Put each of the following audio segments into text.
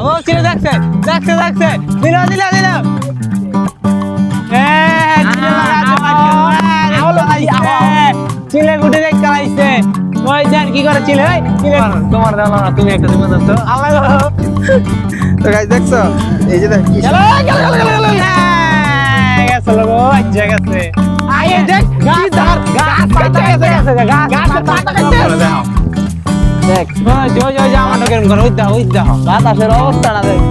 ও চিলে দেখছে দেখছে দেখছে দিল দিল দিল চিলে গুটি দেখ কালাইছে ওই দেন কি করে চিলে চিলে তোমার দাও না তুমি একটা দিবে তো আল্লাহ তো গাইস দেখছো এই যে দেখ গেল গেল গেল গেল গেছে লোগো আচ্ছা গেছে আয়ে দেখ গাছ গাছ কাটা গেছে গাছ গাছের পাতা কাটতে দাও দেখ ওই যে আমাটা কেমন করে ওই দাও বাতাসের অবস্থাটা দেখ।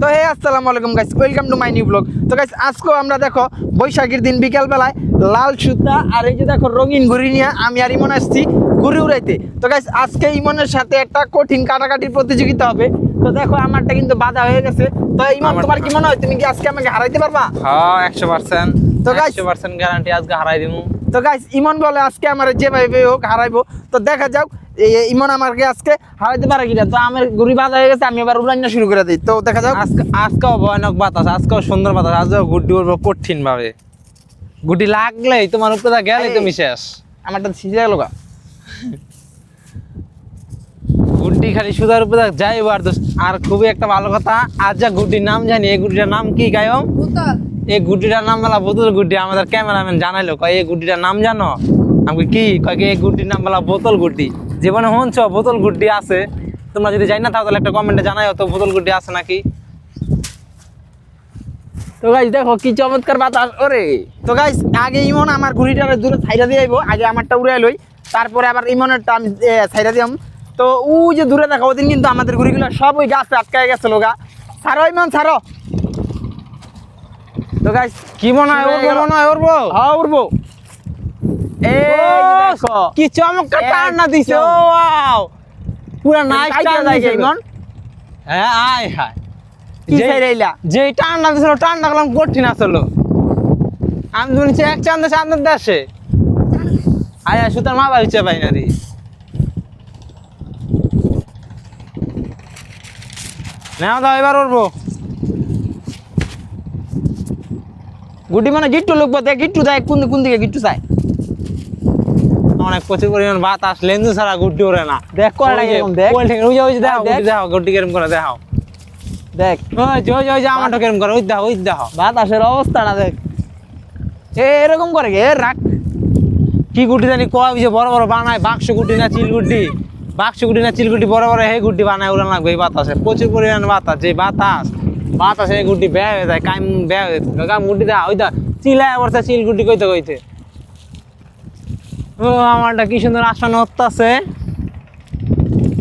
তো হে আসসালামু আলাইকুম guys, welcome to my new blog. তো গাইস আজকেও আমরা দেখো বৈশাখীর দিন বিকেল বেলায় লাল সুতা আর এই যে দেখো রঙিন ঘুড়ি নিয়ে আমি আর ইমন আসছি ঘুড়ি উড়াইতে। তো গাইস আজকে ইমনের সাথে একটা কঠিন কাটাকাটির প্রতিযোগিতা হবে। তো দেখো আমারটা কিন্তু বাধা হয়ে গেছে। তো ইমন তোমার কি মনে হয় তুমি কি আজকে আমাকে হারাইতে পারবা? হ্যাঁ 100%। তো গাইস 100% গ্যারান্টি আজকে হারাই দিমু। তো গাইস ইমন বলে আজকে আমার যেভাবে হোক হারাইবো। তো দেখা যাক ইমন আমাকে আজকে হারাইতে পারে কিনা। তো আমার ঘুড়ি বাধা হয়ে গেছে, আমি এবার উড়ানো শুরু করে দিই। তো দেখা যাক। আজকেও ভয়ানক বাতাস, আজকেও সুন্দর বাতাস, আজকেও গুড্ডি উড়বো কঠিন ভাবে। গুড্ডি লাগলেই তোমার উপরে গেলেই তুমি শেষ। আমারটা ছিঁড়ে গেল গা। গুড্ডি খালি সুতার উপরে যাই আর খুবই একটা ভালো কথা, আজ যা গুড্ডির নাম জানি, এই গুড্ডিটার নাম কি গায়ম? এই গুড্ডিটার নাম বলা বোতল গুড্ডি। আমাদের ক্যামেরাম্যান জানাইলো কয় এই গুড্ডিটার নাম জানো? আমি কি কয় এই গুড্ডির নাম বলা বোতল গুড্ডি। জীবনে শুনছ বোতল গুড্ডি আছে? তোমরা যদি জানি না তাহলে একটা কমেন্টে জানাইও তো বোতল গুড্ডি আছে নাকি। তো গাইস দেখো কি চমৎকার বাতাস ওরে। তো গাইস আগে ইমন আমার ঘুড়িটা দূরে ছাইরা দিয়ে আইবো, আগে আমারটা উড়াই লই, তারপরে আবার ইমনেরটা আমি ছাইরা দিয়াম। তো ও যে দূরে দেখো ওদিন কিন্তু আমাদের ঘুড়িগুলো সব ওই গাছে আটকায় গেছে লোগা। ছাড়ো ইমন ছাড়ো। তো গাইস কি মনে হয় উড়বো? মনে হয় উড়বো? হ্যাঁ উড়বো। দেখো কি চমৎকার টান্না দিছে। ও ওয়াও, পুরা নাইস টান দিছে ইমন। হ্যাঁ আয় হায় কি ছাইরাইলা? যে টান্না দিছিল টান্না গেলাম কঠিন আসলো। আমি বলছি এক চান্দে চান্দের দেশে আয়া সুতার মাথা হচ্ছে পাই না রে। নাও দাও এবার উড়বো। গুড্ডি মানে গিট্টু লোক দেখ, গিট্টু দেখ কোন দিকে গিট্টু চায়। অনেক প্রচুর পরিমাণ বাতাস, লেন্সু ছাড়া গুড্ডি ওড়ে না। দেখ কয়টা এরকম দেখ। ওই যে দেখো গুড্ডি দেখো, গুড্ডি কেরম করে দেখো। দেখ ওই যে আমারটা কেরম করে ওই দেখো। বাতাসের অবস্থাটা দেখ। এরকম করে গে রাখ। কি গুড্ডি জানি কয় যে বড় বড় বানায়, বাক্স গুড্ডি না চিল গুড্ডি? বাক্স গুড্ডি না চিল গুড্ডি বড় বড় হে গুড্ডি বানায় উড়ান লাগবে এই বাতাসে। প্রচুর পরিমাণ বাতাস, যে বাতাসে এই গুড্ডি বেয়া হয়ে যায়, কাইম বেয়া হয়ে যায়। কাম গুড্ডি দা ওই দা চিলায় বলছে চিল গুড্ডি কইতে। ও আমারটা কি সুন্দর আসন হচ্ছে,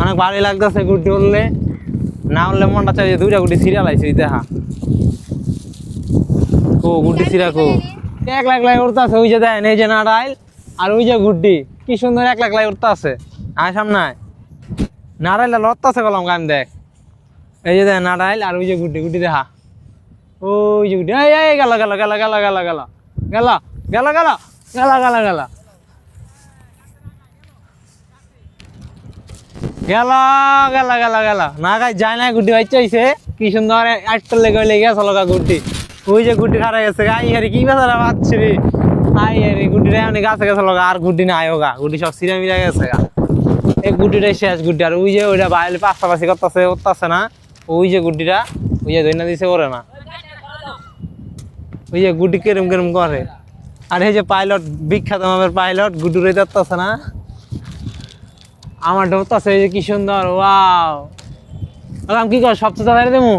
অনেক ভালোই লাগতেছে গুড্ডি উড়লে। না উড়লে মনটা চাই যে দুইটা গুড্ডি সিরিয়াল আইছে দেখা। ও গুড্ডি সিরা কো এক লাখ লাই উড়তাছে। ওই যে দেন এই যে নাড়াইল আর ওই যে গুড্ডি কি সুন্দর এক লাখ লাই উড়তাছে। আয় সামনে নাড়াইল লড়তাছে গেলাম গান দেখ। এই যে দেখ নাড়াইল আর ওই যে গুড্ডি দেখা। ওই যে গুড্ডি এই গেল গেল গেল গেল গেল গেল গেল গেল গেল গেল গেল গেল গেল গেল গেল গেল না গাই যায় না। গুড্ডি বাচ্চা হইছে কি সুন্দর আটটার লেগে লেগে গেছে লগা গুড্ডি। ওই যে গুড্ডি খারাই গেছে আই হারি কি বেচারা পাচ্ছি রে। আই হারি গুড্ডি রে গাছে গেছে লগা আর গুড্ডি না আয়ো গা। গুড্ডি সব সিরা মিরা গেছে গা। এই গুড্ডিটাই শেষ গুড্ডি। আর ওই যে ওইটা বাইরে পাশাপাশি করতেছে না। ওই যে গুড্ডিটা ওই যে ধইনা দিছে ওরে না। ওই যে গুড্ডি কেরম কেরম করে। আর এই যে পাইলট বিখ্যাত আমাদের পাইলট গুড্ডি রে যাচ্ছে না। আমার ঢোকতাছে এই যে কি সুন্দর। ওয়াও আমি কি কর সবচেয়ে বাইরে দেবো।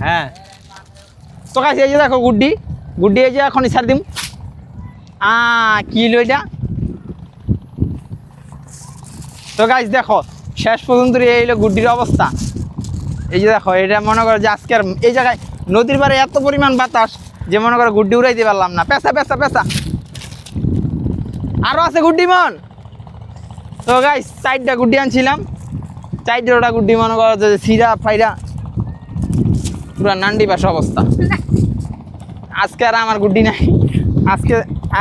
হ্যাঁ তো গাইস এই যে দেখো গুড্ডি এই যে এখন ছাড় দিম। কি হলো এটা? তো গাইস দেখো শেষ পর্যন্ত এই হলো গুড্ডির অবস্থা। এই যে দেখো এটা মনে করো যে আজকের এই জায়গায় নদীর পাড়ে এত পরিমাণ বাতাস যে মনে করো গুড্ডি উড়াইতে পারলাম না। পেঁচা আরো আছে গুড্ডি মন। তো গাইস 4টা গুড্ডি আনছিলাম, 4টা গুড্ডি মনে করো যে সিরা ফাইরা পুরা নান্ডি বাস অবস্থা। আজকে আর আমার গুড্ডি নাই।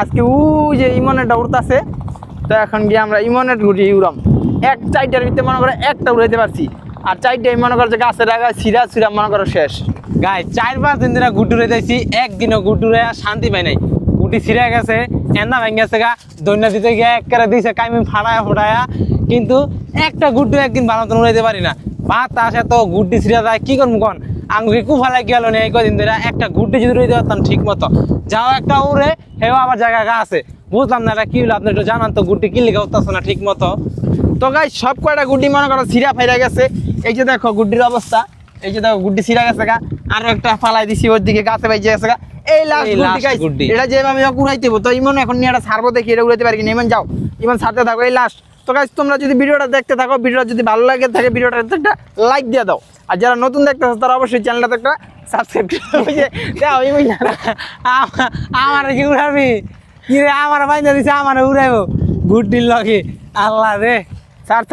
আজকে ও যে ইমনেরটা উড়তাছে। তো এখন গিয়ে আমরা ইমনের গুড্ডি উড়াম। 4টার ভিতরে মনে করো একটা উড়াইতে পারছি, আর 4টাই মনে করো যে গাছের আগায় সিরা মনে করো শেষ। গাই 4-5 দিন ধরে গুড্ডু রে যাইছি, একদিনও গুড্ডু রে শান্তি পাই নাই। গুটি ছিঁড়ে গেছে, এন্দা ভেঙে গেছে গা, দৈন্য দিতে গিয়ে এক করে দিছে কাইমি ফাড়ায়া কিন্তু একটা গুড্ডু একদিন ভালো মতন উড়াইতে পারি না। বাতাস এত গুড্ডি ছিঁড়া যায় কি করবো কোন আঙ্গুকে কুফা লাগে গেল না এই কদিন ধরে একটা গুড্ডি যদি রইতে পারতাম ঠিক মতো যাও একটা উড়ে হেও আবার জায়গা গা আছে বুঝলাম না এটা কি হলো আপনি একটু জানান তো গুড্ডি কি লিখে উঠতেছে না ঠিক মতো তো গাইস সব কয়টা গুড্ডি মনে করো ছিঁড়া ফাইরা গেছে এই যে দেখো গুড্ডির অবস্থা এই যে দেখো গুড্ডি ছিঁড়া গেছে গা আর একটা ফালাই দিছি ওর দিকে গাছে বাইজে গেছে গা এই লাস্ট গুড্ডি গাইস গুড্ডি। এটা যে আমি উড়াইতে হবো তো ইমন এখন নিয়ে এটা ছাড়বো দেখি এটা উড়াইতে পারি কিনা ইমন যাও ইমন ছাড়তে থাকো এই লাস্ট তো গাইস তোমরা যদি ভিডিওটা দেখতে থাকো ভিডিওটা যদি ভালো লাগে থাকে ভিডিওটা একটা লাইক দিয়ে দাও আর যারা নতুন দেখতেছো তারা অবশ্যই চ্যানেলটাতে একটা সাবস্ক্রাইব করে দাও ইমন আমার কি উড়াবি কি রে আমার বাইন্দা দিছে আমার উড়াইবো গুড্ডির লগে আল্লাহ রে স্যার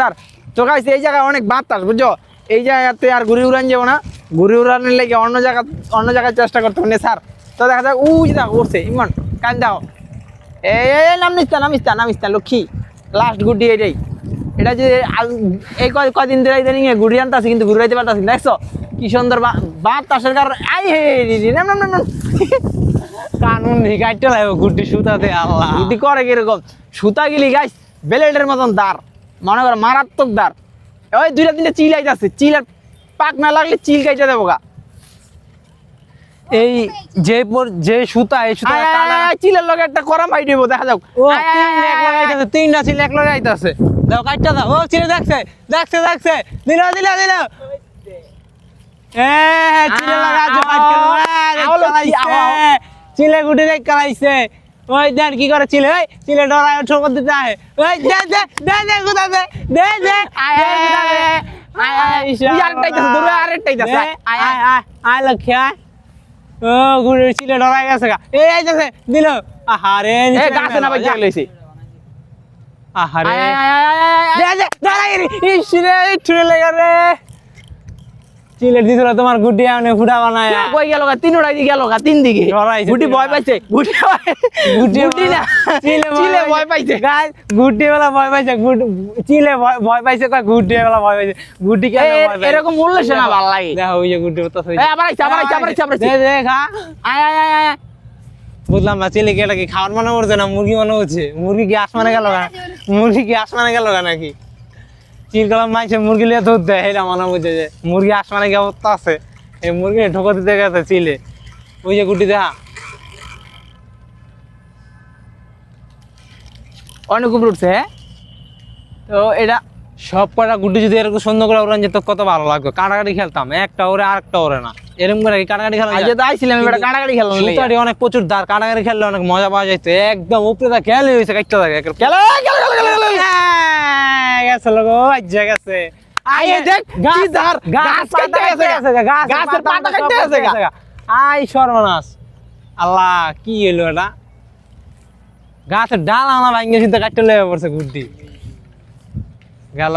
তো গাইস এই জায়গায় অনেক বাতাস বুঝছো এই জায়গাতে আর ঘুরে উড়ান যাবো না ঘুরে উড়ানোর লেগে অন্য জায়গায় চেষ্টা করতে হবে স্যার তো দেখা যাক উই দেখো উঠছে ইমন কান দাও এই নামিস্তা লক্ষ্মী লাস্ট গুড্ডি এটাই এটা যে এই কদিন ধরে ইদানিং ঘুরে আনতেছি কিন্তু ঘুরাইতে পারতাছি দেখছো কি সুন্দর বাতাসের কারণে আই হে নাম কানুন গাইতে লাগবে গুড্ডি সুতাতে আল্লাহ গুড্ডি করে কিরকম সুতা গিলি গাইস ব্লেডের মতন দাঁড় মনে করো মারাত্মক দাঁড় ওই দুইটা তিনটা চিল আইতাছে চিলের পাক না লাগলে চিল কাইটা দেবো গা এই যে সুতা এই সুতা চিলের লগে একটা করাম হাই দেবো দেখা যাক ও তিনটা ছিল এক লগে আইতাছে দাও কাটটা দাও ও চিলে দেখছে দিল চিলে লাগা চিলে গুটি দেখ কালাইছে ওই দেন কি করে চিলে ওই চিলে ডরায় ঠোকর দিতে আয় ওই দে গুদা দে আয় লক্ষ্য ও গুড়ির চিলে ডরাই গেছে গা এই আইতাছে দিল আহারে গাছে না বাইজা গেছে আহারে দে ডরাই ইস রে ছুড়ে লাগা রে চিলে দিছিল তোমার গুড্ডি আনে ফুটা বানায় কই গেল গা তিন উড়াই গেল গা তিন দিকে ডরাইছে গুড্ডি ভয় পাইছে গুড্ডি না চিলে ভয় পাইছে গাইস গুড্ডি वाला ভয় পাইছে চিলে ভয় পাইছে কয় গুড্ডি वाला ভয় পাইছে গুড্ডি কেন ভয় পাইছে এরকম উল্লেখ না ভালো লাগে দেখো ওই যে গুড্ডি তো এই আবার আইছে দে খা আয় বুঝলাম না চিলে কি এটা কি খাওয়ার মনে করছে না মুরগি মনে হচ্ছে মুরগি কি আসমানে গেল নাকি চিল গেলাম মাইছে মুরগি লিয়ে দুধ দেয় এটা মনে বুঝে যে মুরগি আসমানে গিয়ে অবস্থা আছে এই মুরগি ঢোকা দিতে গেছে চিলে ওই যে গুড্ডি দেখা অনেক উপরে উঠছে হ্যাঁ তো এটা সব কটা গুড্ডি যদি এরকম সুন্দর করে ওড়ান যেত কত ভালো লাগতো কাটাকাটি খেলতাম একটা ওরে আরেকটা ওরে না এরকম করে কাটাকাটি খেলা আজ তো আইছিলাম এবার কাটাকাটি খেললাম সুতারি অনেক প্রচুর দাঁড় কাটাকাটি খেললে অনেক মজা পাওয়া যাইতো একদম উপরে দা খেলে হয়েছে কাটতে থাকে খেলো গেছে লোক গেছে আয় দেখ কি ধার গাছ কাটতে গেছে গাছের পাতা কাটতে গেছে আই সর্বনাশ আল্লাহ কি হলো এটা গাছের ডাল আনা ভাঙ্গে চিন্তা কাটতে লেগে পড়ছে গুড্ডি গেল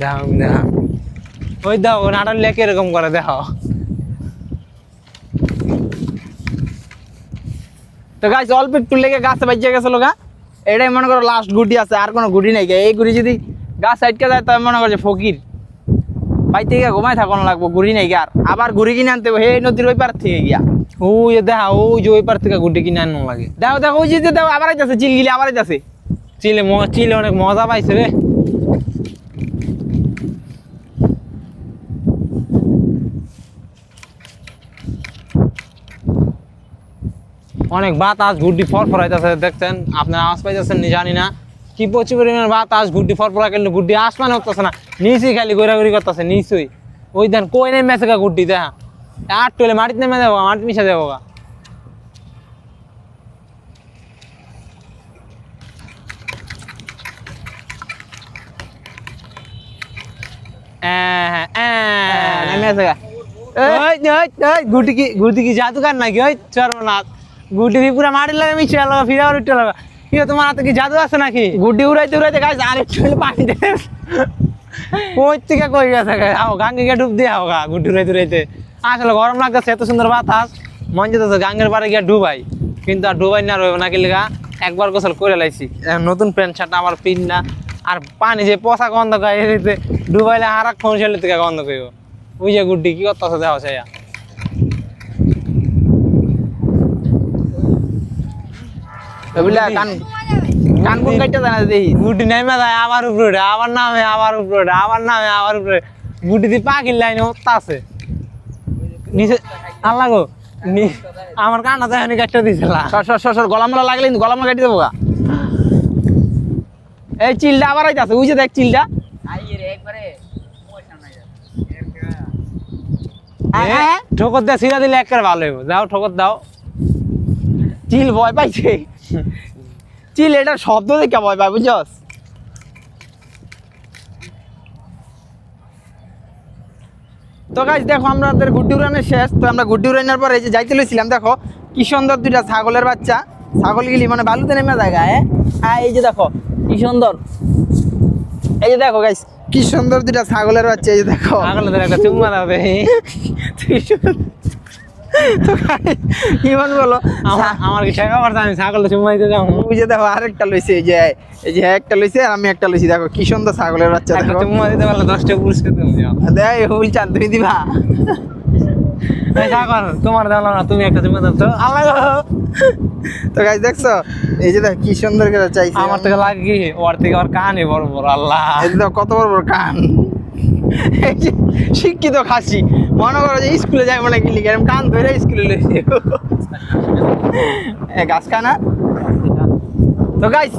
দাও ওই দাও নাটার লেকে এরকম করে দেখো তো গাছ অল্প একটু লেগে গাছে বাজে গেছে লোকা এটাই মনে করো লাস্ট গুডি আছে আর কোনো গুডি নাই এই গুড়ি যদি গাছ সাইডকে যায় তাহলে মনে করছে ফকির বাইতে গিয়ে ঘুমাই থাকুন লাগবো গুড়ি নাই আর আবার ঘুরি কিনে আনতে হবে এই নদীর ওই পার থেকে গিয়া ওই দেখা ওই যে ওই পার থেকে গুড্ডি কিনে আনো লাগে দেখো ওই যে দেখো আবার যাচ্ছে চিলগিলি আবার যাচ্ছে চিলে অনেক মজা পাইছে রে অনেক বাতাস গুড্ডি ফরফরাইতেছে দেখছেন আপনার আওয়াজ পাইতেছেন জানি না কি প্রচুর পরিমাণে বাতাস গুড্ডি ফরফরা কিন্তু গুড্ডি আসমানে উঠতেছে না নিচেই খালি ঘোরাঘুরি করতেছে নিচই ওই দেন কই নেমে আছে গুড্ডি দেখা আর টলে মাটিতে নেমে যাবো মাটি মিশে যাবো গা গুটি কি জাদুকার নাকি ওই সর্বনাথ গুটি পুরা মাটির লাগে মিশে গেল ফিরে উঠতে লাগা কি তোমার হাতে কি জাদু আছে নাকি গুটি উড়াইতে গাছ আরেকটু পানি দেয় কই থেকে কই গেছে আও গাঙ্গে গিয়ে ডুব দিয়ে গা গুটি উড়াইতে আসলে গরম লাগতেছে এত সুন্দর বাতাস মন যেতেছে গাঙ্গের পাড়ে গিয়ে ডুবাই কিন্তু আর ডুবাই না রইব নাকি লিগা একবার গোসল করে লাইছি নতুন প্যান্ট শার্ট আমার পিন না আর পানি যে পচা গন্ধ গায়ে দিতে ডুবাইলে আর এক ফোন ছেলে থেকে গন্ধ কইব ওই যে গুড্ডি কি করতেছে দেওয়া চাইয়া কান কোন কাটতে জানা দেখি গুটি নেমে যায় আবার উপরে আবার নামে আবার উপরে আবার নামে আবার উপরে গুটি দিয়ে পাখির লাইনে হত্যা আছে নিচে আল্লাহ গো আমার কান্না যায় কাটতে দিছিল সর গলামলা লাগলে কিন্তু গলামলা কাটি দেবো গা। এই চিলটা আবার আইতাছে ওই যে দেখ চিলটা ঠোকর দিয়ে সিরা দিলে একেবারে ভালো হইব যাও ঠোকর দাও চিল ভয় পাইছে চিল এটা শব্দ দেখে ভয় পাই বুঝছস। তো গাইস দেখো আমাদের গুড্ডি উড়ানের শেষ। তো আমরা গুড্ডি উড়ানোর পরে এই যে যাইতে লইছিলাম দেখো কি সুন্দর দুইটা ছাগলের বাচ্চা ছাগলগুলি মানে বালুতে নেমে জায়গা হ্যাঁ এই যে দেখো কি সুন্দর এই যে দেখো গাইস কি সুন্দর দুইটা ছাগলের বাচ্চা এই যে দেখো ছাগলের একটা চুম্মা দাও দেখি তো guys, ইমন বলো আমার কি ঠেকা পারছে আমি ছাগলের চুম্মা দিতে যাবো ওই যে দেখো আরেকটা লইছে এই যে একটা লইছে আর আমি একটা লইছি দেখো কি সুন্দর ছাগলের বাচ্চা একটা দেখো চুম্মা দিতে পারলে 10টা পুরস্কার দেবো দেখ হুল চাঁদ তুমি দিবা এই ছাগল তোমার দাও না তুমি একটা চুম্মা দাও তো আল্লাহ গো। তো গাইস দেখছো এই যে দেখো কি সুন্দর করে চাইছে আমার থেকে লাগে কি ওর থেকে ওর কানে বড় বড় আল্লাহ এই যে দেখো কত বড় বড় কান এই যে শিক্ষিত খাসি মনে করো যে স্কুলে যাই মনে গেলি এরকম কান ধরে স্কুলে লইছে গাছ কানা। তো গাইস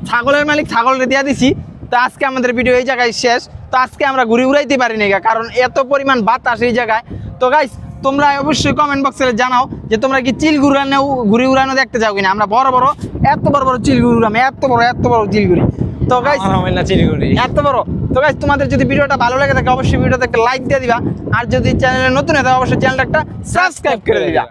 ছাগলের মালিক ছাগলরে দিয়া দিছি। তো আজকে আমাদের ভিডিও এই জায়গায় শেষ। তো আজকে আমরা ঘুরে উড়াইতে পারিনি কারণ এত পরিমাণ বাতাস এই জায়গায়। তো গাইস তোমরা অবশ্যই কমেন্ট বক্সে জানাও যে তোমরা কি চিল ঘুরে উড়ানো দেখতে চাও কিনা। আমরা বড় বড় এত বড় চিল ঘুরে উড়াম এত বড় চিল ঘুরি। তো গাইস এত বড়। তো গাইস তোমাদের যদি ভিডিওটা ভালো লাগে থাকে অবশ্যই ভিডিওতে একটা লাইক দিয়ে দিবা আর যদি চ্যানেলে নতুন হয় তাহলে অবশ্যই চ্যানেলটা একটা সাবস্ক্রাইব করে দিবা।